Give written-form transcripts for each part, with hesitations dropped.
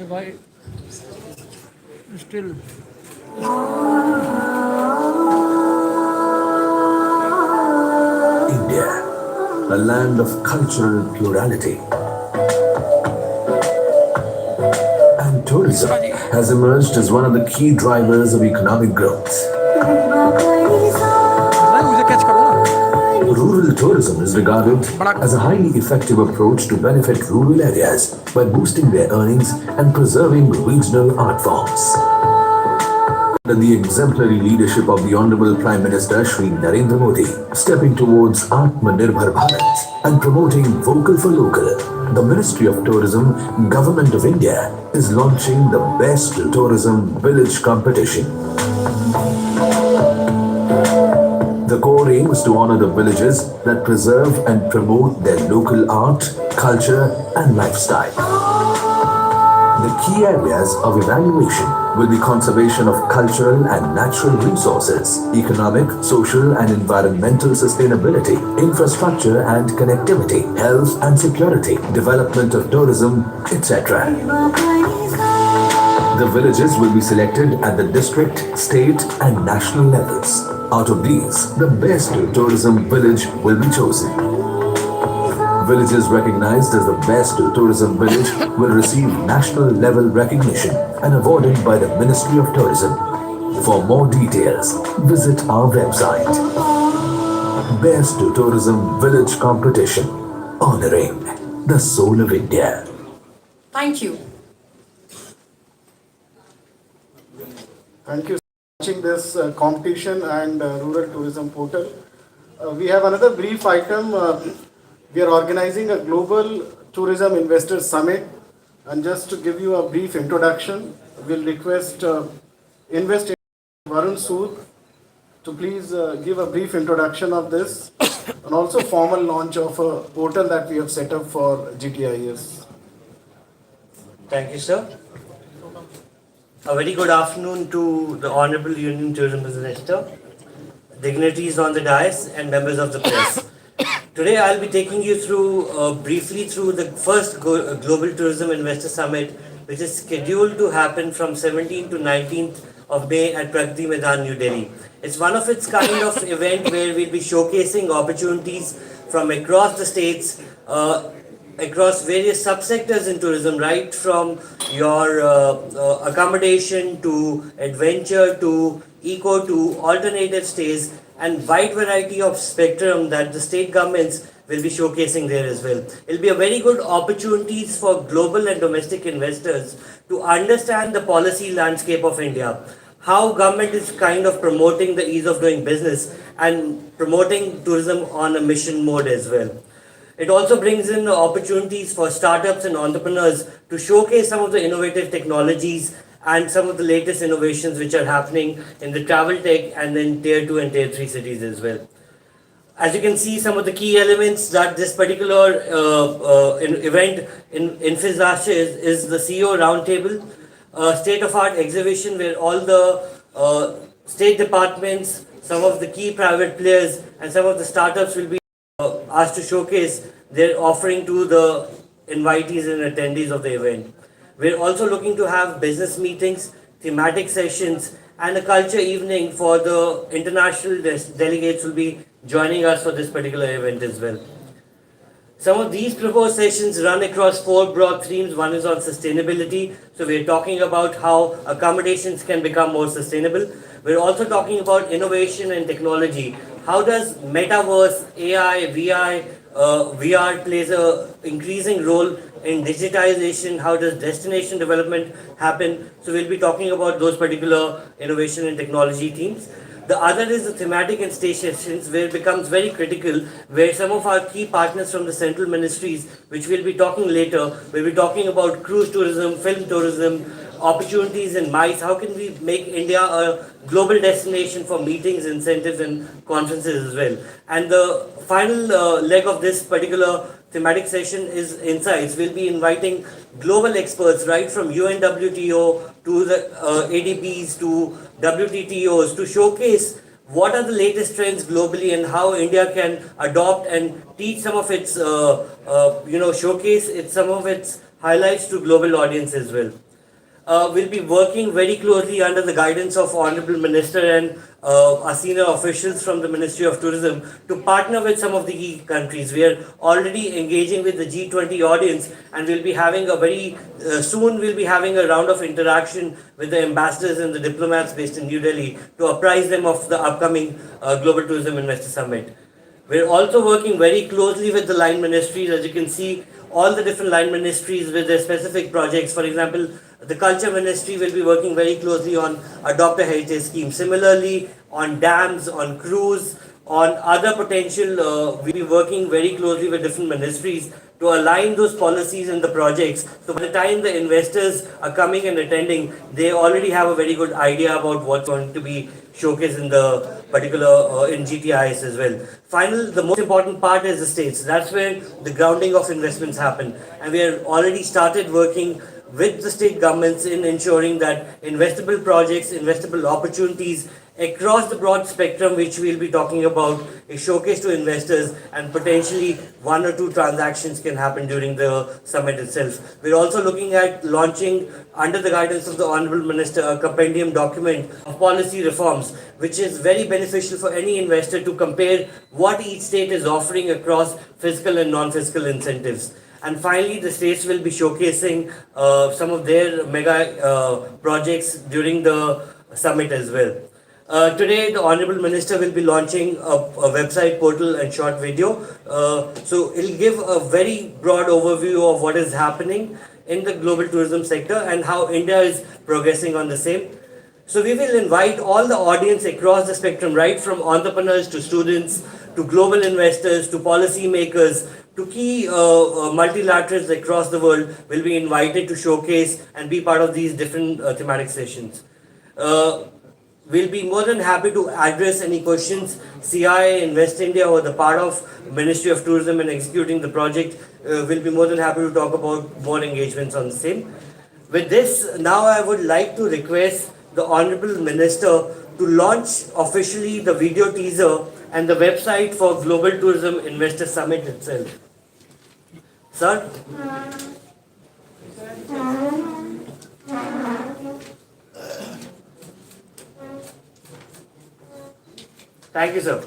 Why still? India, a land of cultural plurality and tourism, has emerged as one of the key drivers of economic growth. Rural tourism is regarded as a highly effective approach to benefit rural areas by boosting their earnings and preserving regional art forms. Under the exemplary leadership of the Honorable Prime Minister Shri Narendra Modi, stepping towards Atmanirbhar Bharat and promoting Vocal for Local, the Ministry of Tourism, Government of India is launching the Best Tourism Village competition. The core aim is to honor the villages that preserve and promote their local art, culture and lifestyle. The key areas of evaluation will be conservation of cultural and natural resources, economic, social and environmental sustainability, infrastructure and connectivity, health and security, development of tourism, etc. The villages will be selected at the district, state and national levels. Out of these, the best tourism village will be chosen. Villages recognized as the best tourism village will receive national level recognition and awarded by the Ministry of Tourism. For more details, visit our website. Best Tourism Village Competition, honoring the soul of India. Thank you. Thank you for watching this competition and rural tourism portal. We have another brief item. We are organizing a global tourism investors summit, and just to give you a brief introduction, we'll request Invest Varun Sood to please give a brief introduction of this and also formal launch of a portal that we have set up for GTIS. Thank you, sir. A very good afternoon to the Honorable Union Tourism Minister, dignitaries on the dais and members of the press. Today I'll be taking you through briefly through the first Global Tourism Investor Summit, which is scheduled to happen from 17th to 19th of May at Pragati Maidan, New Delhi. It's one of its kind of event where we'll be showcasing opportunities from across the states, across various subsectors in tourism, right from your accommodation to adventure to eco to alternative stays, and wide variety of spectrum that the state governments will be showcasing there as well. It'll be a very good opportunities for global and domestic investors to understand the policy landscape of India, how government is kind of promoting the ease of doing business and promoting tourism on a mission mode as well. It also brings in opportunities for startups and entrepreneurs to showcase some of the innovative technologies and some of the latest innovations which are happening in the travel tech and in tier 2 and tier 3 cities as well. As you can see, some of the key elements that this particular event envisages is the CEO roundtable, state-of-art exhibition where all the state departments, some of the key private players and some of the startups will be asked to showcase their offering to the invitees and attendees of the event. We're also looking to have business meetings, thematic sessions, and a culture evening for the international delegates who will be joining us for this particular event as well. Some of these proposed sessions run across 4 broad themes. One is on sustainability. So we're talking about how accommodations can become more sustainable. We're also talking about innovation and technology. How does metaverse, AI, VR plays a increasing role in digitization? How does destination development happen? So we'll be talking about those particular innovation and technology themes. The other is the thematic and stage sessions, where it becomes very critical, where some of our key partners from the central ministries, which we'll be talking later, we'll be talking about cruise tourism, film tourism, opportunities in MICE. How can we make India a global destination for meetings, incentives and conferences as well? And the final leg of this particular thematic session is insights. We'll be inviting global experts right from UNWTO to the ADBs to WTTOs to showcase what are the latest trends globally and how India can adopt and teach some of its, showcase some of its highlights to global audience as well. will be working very closely under the guidance of Honorable Minister and our senior officials from the Ministry of Tourism to partner with some of the key countries. We are already engaging with the G20 audience, and we'll be having a very soon we'll be having a round of interaction with the ambassadors and the diplomats based in New Delhi to apprise them of the upcoming Global Tourism Investor Summit. We're also working very closely with the line ministries. As you can see, all the different line ministries with their specific projects. For example, the Culture Ministry will be working very closely on Adopt a Heritage Scheme. Similarly, on dams, on cruise, on other potential, we'll be working very closely with different ministries to align those policies and the projects. So by the time the investors are coming and attending, they already have a very good idea about what's going to be showcased in the particular in GTIs as well. Final, the most important part is the states. That's where the grounding of investments happen, and we have already started working with the state governments in ensuring that investable projects, investable opportunities across the broad spectrum which we'll be talking about is showcased to investors, and potentially one or two transactions can happen during the summit itself. We're also looking at launching, under the guidance of the Honorable Minister, a compendium document of policy reforms which is very beneficial for any investor to compare what each state is offering across fiscal and non-fiscal incentives. And finally, the states will be showcasing some of their mega projects during the summit as well. Today, the Honorable Minister will be launching a website portal and short video. So it'll give a very broad overview of what is happening in the global tourism sector and how India is progressing on the same. So we will invite all the audience across the spectrum, right from entrepreneurs to students, to global investors, to policymakers, to key multilaterals across the world will be invited to showcase and be part of these different thematic sessions. We'll be more than happy to address any questions. CI, Invest India, or the part of Ministry of Tourism and executing the project will be more than happy to talk about more engagements on the same. With this, now I would like to request the Honorable Minister to launch officially the video teaser and the website for Global Tourism Investor Summit itself. Sir? Thank you, sir.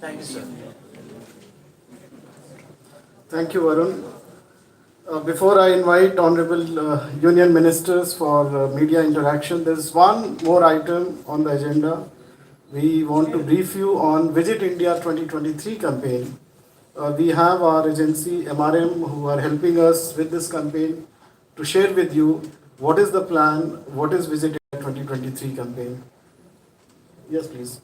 Thank you, sir. Thank you, Varun. Before I invite Honorable Union Ministers for media interaction, there's one more item on the agenda. We want to brief you on Visit India 2023 campaign. We have our agency MRM who are helping us with this campaign to share with you what is the plan, what is Visit India 2023 campaign. Yes, please.